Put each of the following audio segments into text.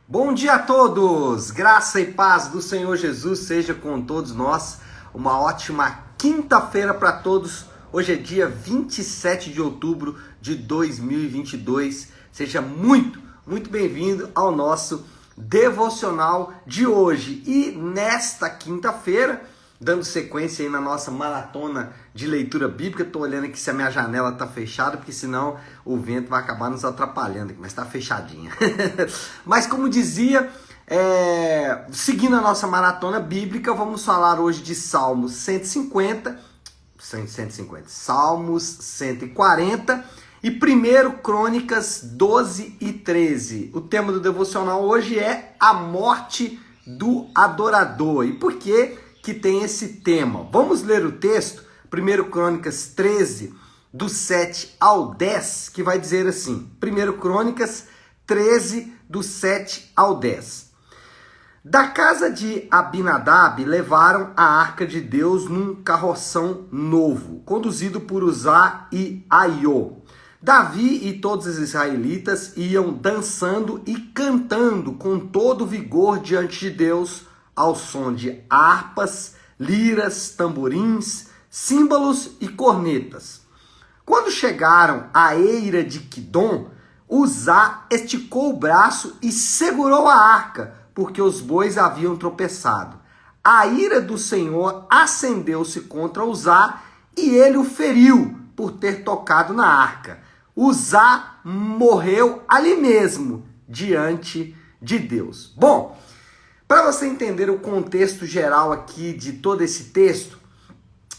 Bom dia a todos! Graça e paz do Senhor Jesus seja com todos nós. Uma ótima quinta-feira para todos. Hoje é dia 27 de outubro de 2022. Seja muito bem-vindo ao nosso devocional de hoje. E nesta quinta-feira, dando sequência aí na nossa maratona de leitura bíblica, tô olhando aqui se a minha janela tá fechada, porque senão o vento vai acabar nos atrapalhando aqui, mas tá fechadinha. Mas como dizia, seguindo a nossa maratona bíblica, vamos falar hoje de Salmos 150, Salmos 140 e 1 Crônicas 12 e 13. O tema do devocional hoje é a morte do adorador. E por que tem esse tema? Vamos ler o texto, 1 Crônicas 13, do 7 ao 10, que vai dizer assim, 1 Crônicas 13, do 7 ao 10. Da casa de Abinadab levaram a arca de Deus num carroção novo, conduzido por Uzá e Aiô. Davi e todos os israelitas iam dançando e cantando com todo vigor diante de Deus, ao som de harpas, liras, tamborins, símbolos e cornetas. Quando chegaram à eira de Quidom, Uzá esticou o braço e segurou a arca, porque os bois haviam tropeçado. A ira do Senhor acendeu-se contra Uzá e ele o feriu por ter tocado na arca. Uzá morreu ali mesmo, diante de Deus. Bom, para você entender o contexto geral aqui de todo esse texto,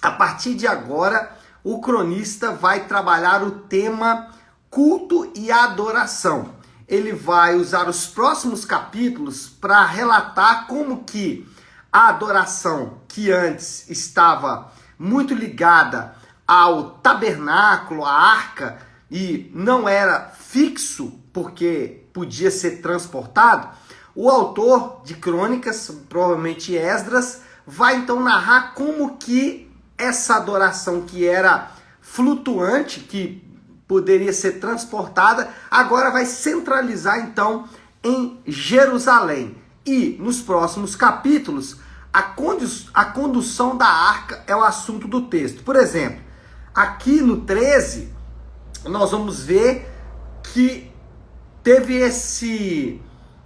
a partir de agora o cronista vai trabalhar o tema culto e adoração. Ele vai usar os próximos capítulos para relatar como que a adoração, que antes estava muito ligada ao tabernáculo, à arca, e não era fixo porque podia ser transportado, o autor de Crônicas, provavelmente Esdras, vai então narrar como que essa adoração que era flutuante, que poderia ser transportada, agora vai centralizar então em Jerusalém. E nos próximos capítulos, a condução da arca é o assunto do texto. Por exemplo, aqui no 13, nós vamos ver que teve esse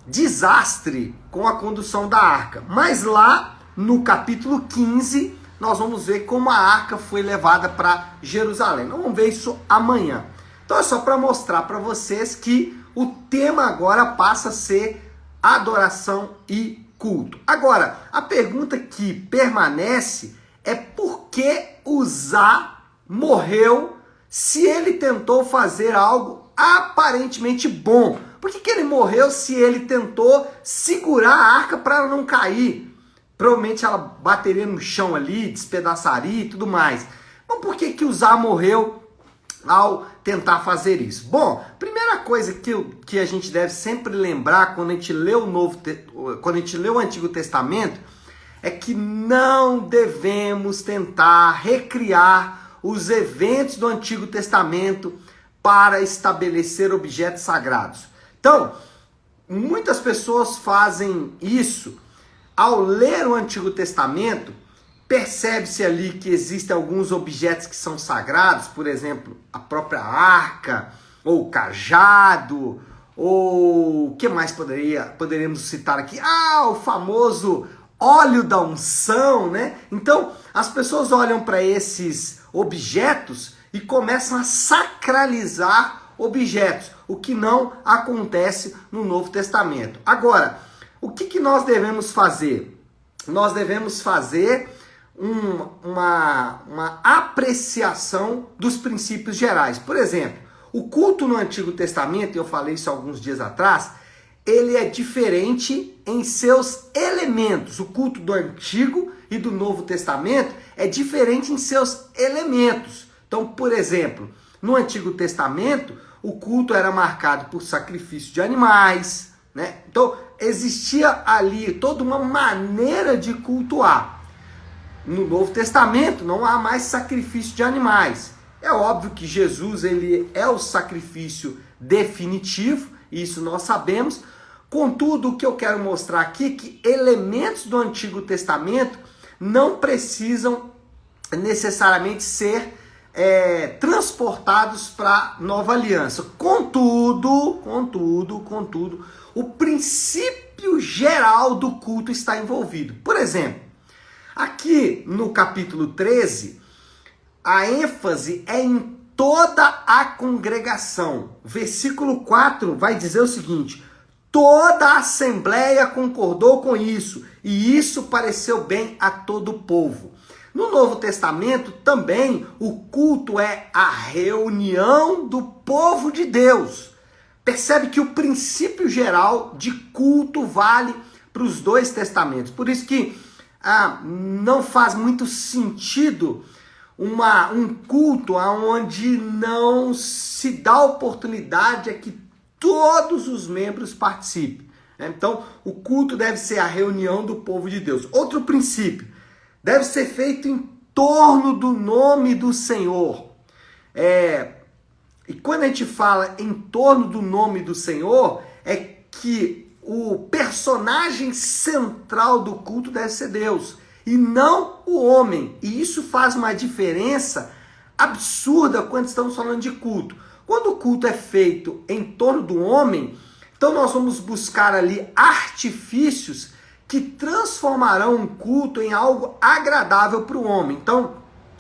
desastre com a condução da arca. Mas lá no capítulo 15, nós vamos ver como a arca foi levada para Jerusalém. Nós vamos ver isso amanhã. Então é só para mostrar para vocês que o tema agora passa a ser adoração e culto. Agora, a pergunta que permanece é por que Uzá morreu se ele tentou fazer algo aparentemente bom? Por que ele morreu se ele tentou segurar a arca para ela não cair? Provavelmente ela bateria no chão ali, despedaçaria e tudo mais. Mas por que Uzá morreu ao tentar fazer isso? Bom, primeira coisa que a gente deve sempre lembrar quando a gente lê o Antigo Testamento é que não devemos tentar recriar os eventos do Antigo Testamento para estabelecer objetos sagrados. Então, muitas pessoas fazem isso. Ao ler o Antigo Testamento, percebe-se ali que existem alguns objetos que são sagrados, por exemplo, a própria arca, ou o cajado, ou o que mais poderíamos citar aqui? O famoso óleo da unção, né? Então, as pessoas olham para esses objetos e começam a sacralizar objetos, o que não acontece no Novo Testamento. Agora, o que nós devemos fazer? Nós devemos fazer uma apreciação dos princípios gerais. Por exemplo, o culto no Antigo Testamento, eu falei isso alguns dias atrás, ele é diferente em seus elementos. O culto do Antigo e do Novo Testamento é diferente em seus elementos. Então, por exemplo, no Antigo Testamento, o culto era marcado por sacrifício de animais, né? Então, existia ali toda uma maneira de cultuar. No Novo Testamento, não há mais sacrifício de animais. É óbvio que Jesus ele é o sacrifício definitivo, isso nós sabemos, Contudo, o que eu quero mostrar aqui é que elementos do Antigo Testamento não precisam necessariamente ser transportados para a Nova Aliança. Contudo, o princípio geral do culto está envolvido. Por exemplo, aqui no capítulo 13, a ênfase é em toda a congregação. Versículo 4 vai dizer o seguinte: toda a assembleia concordou com isso, e isso pareceu bem a todo o povo. No Novo Testamento também o culto é a reunião do povo de Deus. Percebe que o princípio geral de culto vale para os dois testamentos. Por isso que não faz muito sentido um culto onde não se dá oportunidade a que todos os membros participem. Então, o culto deve ser a reunião do povo de Deus. Outro princípio, deve ser feito em torno do nome do Senhor. E quando a gente fala em torno do nome do Senhor, é que o personagem central do culto deve ser Deus, e não o homem. E isso faz uma diferença absurda quando estamos falando de culto. Quando o culto é feito em torno do homem, então nós vamos buscar ali artifícios que transformarão um culto em algo agradável para o homem. Então,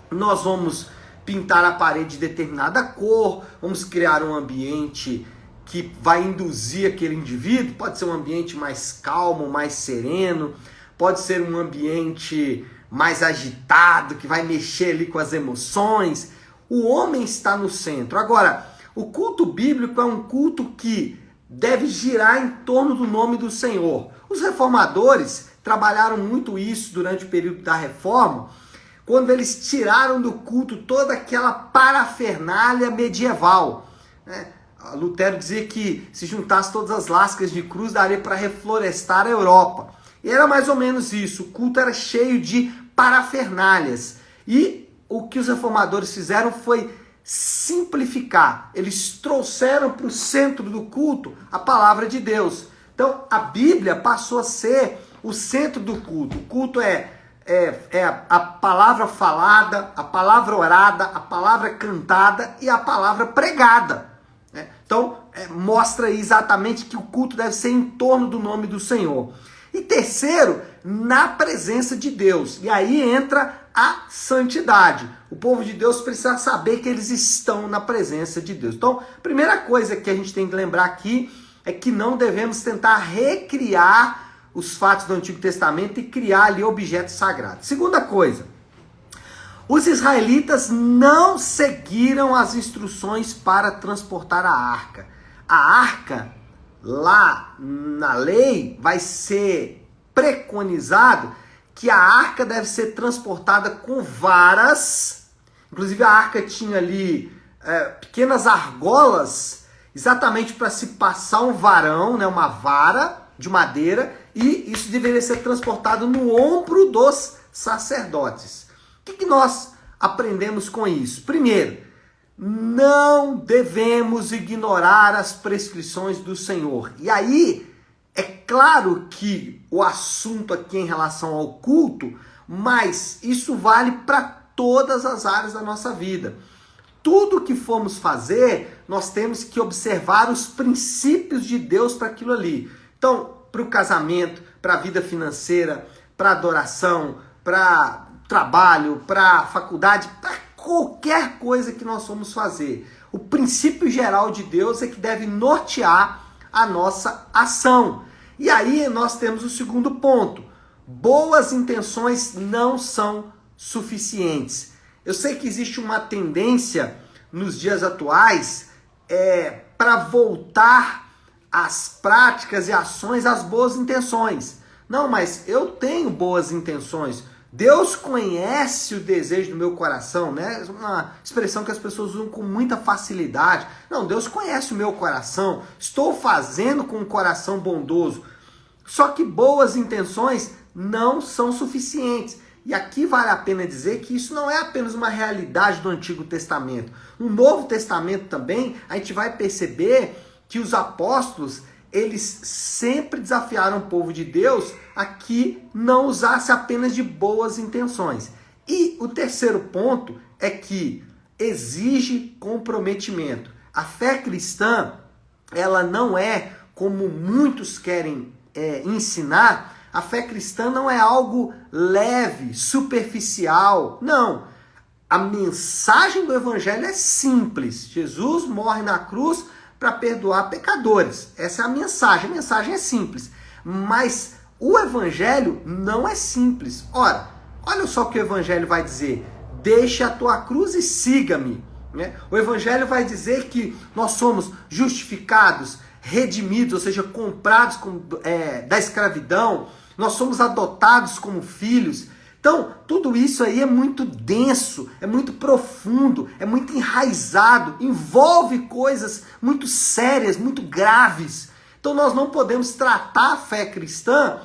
nós vamos pintar a parede de determinada cor, vamos criar um ambiente que vai induzir aquele indivíduo, pode ser um ambiente mais calmo, mais sereno, pode ser um ambiente mais agitado, que vai mexer ali com as emoções. O homem está no centro. Agora, o culto bíblico é um culto que deve girar em torno do nome do Senhor. Os reformadores trabalharam muito isso durante o período da Reforma, quando eles tiraram do culto toda aquela parafernália medieval. Lutero dizia que se juntasse todas as lascas de cruz daria para reflorestar a Europa. E era mais ou menos isso, o culto era cheio de parafernálias. E o que os reformadores fizeram foi simplificar. Eles trouxeram para o centro do culto a palavra de Deus. Então, a Bíblia passou a ser o centro do culto. O culto é a palavra falada, a palavra orada, a palavra cantada e a palavra pregada. Então, mostra exatamente que o culto deve ser em torno do nome do Senhor. E terceiro, na presença de Deus. E aí entra a santidade. O povo de Deus precisa saber que eles estão na presença de Deus. Então, a primeira coisa que a gente tem que lembrar aqui é que não devemos tentar recriar os fatos do Antigo Testamento e criar ali objetos sagrados. Segunda coisa, os israelitas não seguiram as instruções para transportar a arca. A arca, lá na lei, vai ser preconizado que a arca deve ser transportada com varas. Inclusive a arca tinha ali pequenas argolas, exatamente para se passar um varão, né, uma vara de madeira, e isso deveria ser transportado no ombro dos sacerdotes. O que nós aprendemos com isso? Primeiro, não devemos ignorar as prescrições do Senhor. E aí, é claro que o assunto aqui é em relação ao culto, mas isso vale para todas as áreas da nossa vida. Tudo que formos fazer, nós temos que observar os princípios de Deus para aquilo ali. Então, para o casamento, para a vida financeira, para a adoração, para trabalho, para a faculdade, para qualquer coisa que nós formos fazer. O princípio geral de Deus é que deve nortear a nossa ação. E aí nós temos o segundo ponto. Boas intenções não são suficientes. Eu sei que existe uma tendência nos dias atuais para voltar às práticas e ações às boas intenções. Não, mas eu tenho boas intenções. Deus conhece o desejo do meu coração, né? Uma expressão que as pessoas usam com muita facilidade. Não, Deus conhece o meu coração. Estou fazendo com um coração bondoso. Só que boas intenções não são suficientes. E aqui vale a pena dizer que isso não é apenas uma realidade do Antigo Testamento. No Novo Testamento também, a gente vai perceber que os apóstolos, eles sempre desafiaram o povo de Deus a que não usasse apenas de boas intenções. E o terceiro ponto é que exige comprometimento. A fé cristã, ela não é como muitos querem ensinar. A fé cristã não é algo leve, superficial. Não. A mensagem do evangelho é simples. Jesus morre na cruz para perdoar pecadores. Essa é a mensagem é simples. Mas o evangelho não é simples. Ora, olha só o que o evangelho vai dizer. Deixe a tua cruz e siga-me. O evangelho vai dizer que nós somos justificados, redimidos, ou seja, comprados da escravidão. Nós somos adotados como filhos. Então, tudo isso aí é muito denso, é muito profundo, é muito enraizado, envolve coisas muito sérias, muito graves. Então, nós não podemos tratar a fé cristã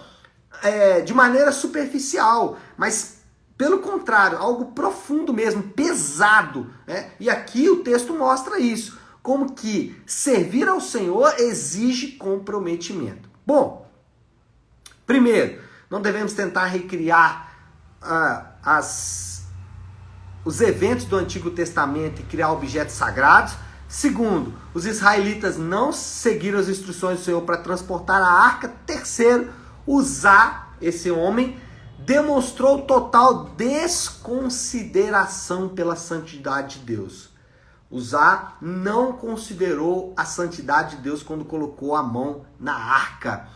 de maneira superficial, mas, pelo contrário, algo profundo mesmo, pesado. E aqui o texto mostra isso, como que servir ao Senhor exige comprometimento. Bom, primeiro, não devemos tentar recriar os eventos do Antigo Testamento e criar objetos sagrados. Segundo, os israelitas não seguiram as instruções do Senhor para transportar a arca. Terceiro, Uzá, esse homem, demonstrou total desconsideração pela santidade de Deus. Uzá não considerou a santidade de Deus quando colocou a mão na arca.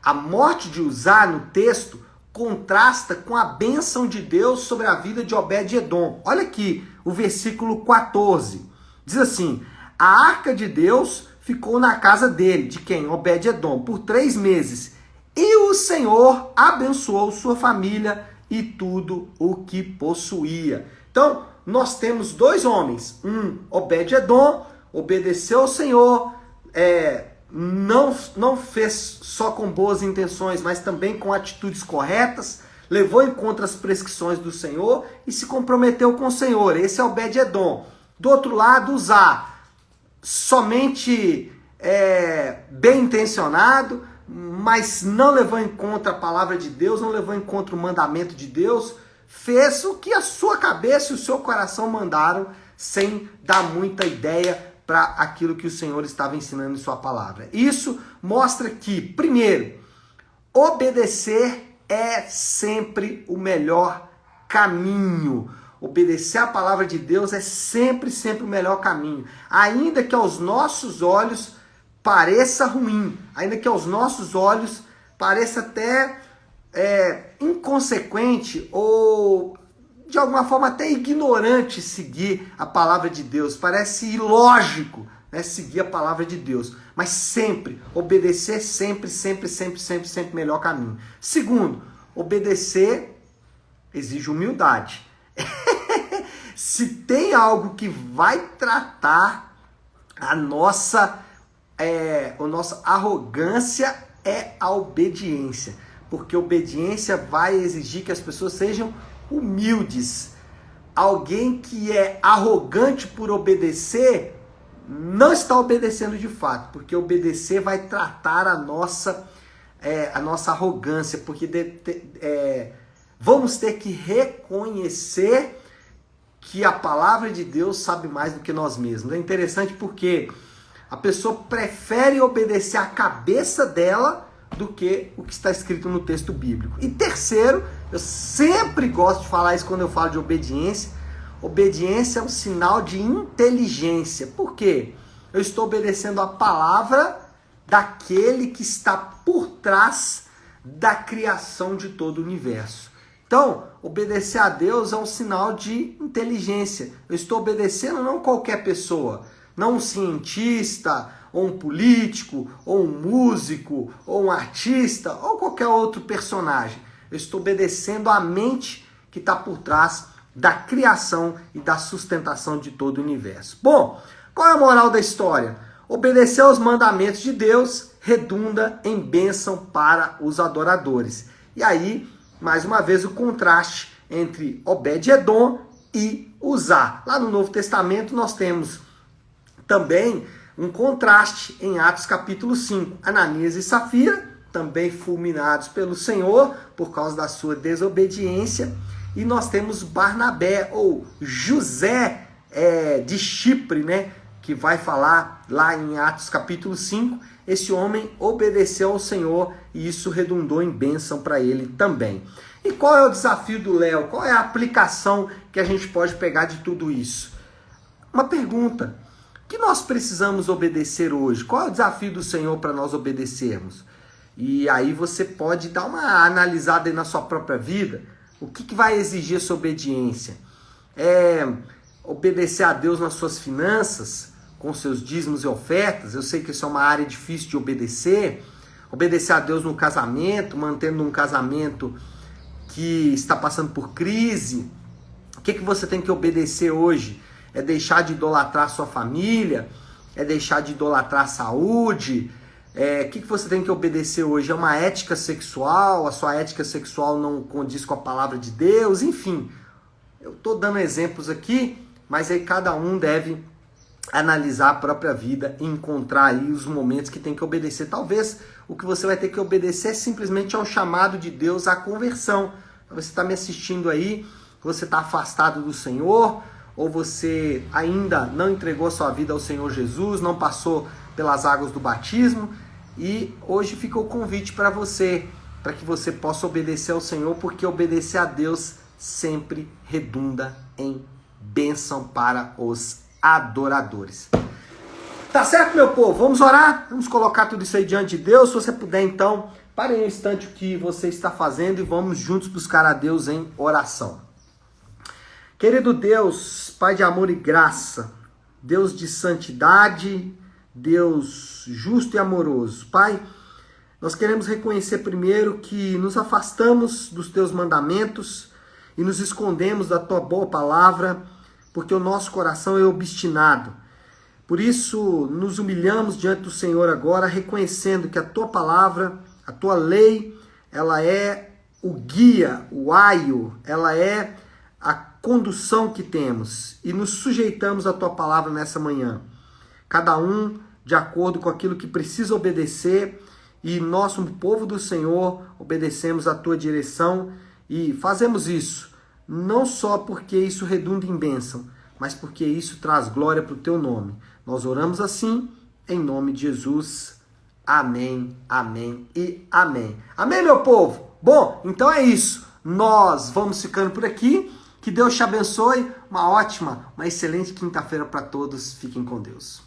A morte de Uzá no texto contrasta com a bênção de Deus sobre a vida de Obed-Edom. Olha aqui o versículo 14. Diz assim: a arca de Deus ficou na casa dele, de quem? Obed-Edom, por 3 meses. E o Senhor abençoou sua família e tudo o que possuía. Então, nós temos 2 homens. Obed-Edom, obedeceu ao Senhor, não fez só com boas intenções, mas também com atitudes corretas, levou em conta as prescrições do Senhor e se comprometeu com o Senhor. Esse é Obed-Edom. Do outro lado, Uzá, somente bem intencionado, mas não levou em conta a palavra de Deus, não levou em conta o mandamento de Deus, fez o que a sua cabeça e o seu coração mandaram, sem dar muita ideia para aquilo que o Senhor estava ensinando em sua palavra. Isso mostra que, primeiro, obedecer é sempre o melhor caminho. Obedecer a palavra de Deus é sempre o melhor caminho. Ainda que aos nossos olhos pareça ruim, ainda que aos nossos olhos pareça até inconsequente ou de alguma forma até ignorante seguir a palavra de Deus. Parece ilógico, seguir a palavra de Deus. Mas sempre, obedecer sempre o melhor caminho. Segundo, obedecer exige humildade. Se tem algo que vai tratar a nossa arrogância, é a obediência. Porque obediência vai exigir que as pessoas sejam humildes. Alguém que é arrogante por obedecer não está obedecendo de fato, porque obedecer vai tratar a nossa arrogância, porque vamos ter que reconhecer que a palavra de Deus sabe mais do que nós mesmos. É interessante porque a pessoa prefere obedecer a cabeça dela do que o que está escrito no texto bíblico. E terceiro, eu sempre gosto de falar isso quando eu falo de obediência. Obediência é um sinal de inteligência. Por quê? Eu estou obedecendo a palavra daquele que está por trás da criação de todo o universo. Então, obedecer a Deus é um sinal de inteligência. Eu estou obedecendo não qualquer pessoa, não um cientista, ou um político, ou um músico, ou um artista, ou qualquer outro personagem. Eu estou obedecendo a mente que está por trás da criação e da sustentação de todo o universo. Bom, qual é a moral da história? Obedecer aos mandamentos de Deus redunda em bênção para os adoradores. E aí, mais uma vez, o contraste entre Obed-Edom e Uzá. Lá no Novo Testamento nós temos também um contraste em Atos capítulo 5. Ananias e Safira, também fulminados pelo Senhor por causa da sua desobediência. E nós temos Barnabé, ou José de Chipre, né? Que vai falar lá em Atos capítulo 5. Esse homem obedeceu ao Senhor e isso redundou em bênção para ele também. E qual é o desafio do Léo? Qual é a aplicação que a gente pode pegar de tudo isso? Uma pergunta. O que nós precisamos obedecer hoje? Qual é o desafio do Senhor para nós obedecermos? E aí você pode dar uma analisada aí na sua própria vida. O que vai exigir essa obediência? É obedecer a Deus nas suas finanças, com seus dízimos e ofertas? Eu sei que isso é uma área difícil de obedecer. Obedecer a Deus no casamento, mantendo um casamento que está passando por crise. O que você tem que obedecer hoje? É deixar de idolatrar a sua família? É deixar de idolatrar a saúde? O que você tem que obedecer hoje? É uma ética sexual? A sua ética sexual não condiz com a palavra de Deus? Enfim, eu estou dando exemplos aqui, mas aí cada um deve analisar a própria vida e encontrar aí os momentos que tem que obedecer. Talvez o que você vai ter que obedecer é simplesmente ao chamado de Deus à conversão. Você está me assistindo aí, você está afastado do Senhor, ou você ainda não entregou sua vida ao Senhor Jesus, não passou pelas águas do batismo, e hoje fica o convite para você, para que você possa obedecer ao Senhor, porque obedecer a Deus sempre redunda em bênção para os adoradores. Tá certo, meu povo? Vamos orar? Vamos colocar tudo isso aí diante de Deus. Se você puder, então, pare um instante o que você está fazendo e vamos juntos buscar a Deus em oração. Querido Deus, Pai de amor e graça, Deus de santidade, Deus justo e amoroso. Pai, nós queremos reconhecer primeiro que nos afastamos dos teus mandamentos e nos escondemos da tua boa palavra, porque o nosso coração é obstinado. Por isso, nos humilhamos diante do Senhor agora, reconhecendo que a tua palavra, a tua lei, ela é o guia, o aio, ela é a condução que temos. E nos sujeitamos à tua palavra nessa manhã. Cada um de acordo com aquilo que precisa obedecer, e nós, como povo do Senhor, obedecemos a tua direção e fazemos isso, não só porque isso redunda em bênção, mas porque isso traz glória para o teu nome. Nós oramos assim, em nome de Jesus. Amém, amém e amém. Amém, meu povo? Bom, então é isso. Nós vamos ficando por aqui. Que Deus te abençoe. Uma ótima, uma excelente quinta-feira para todos. Fiquem com Deus.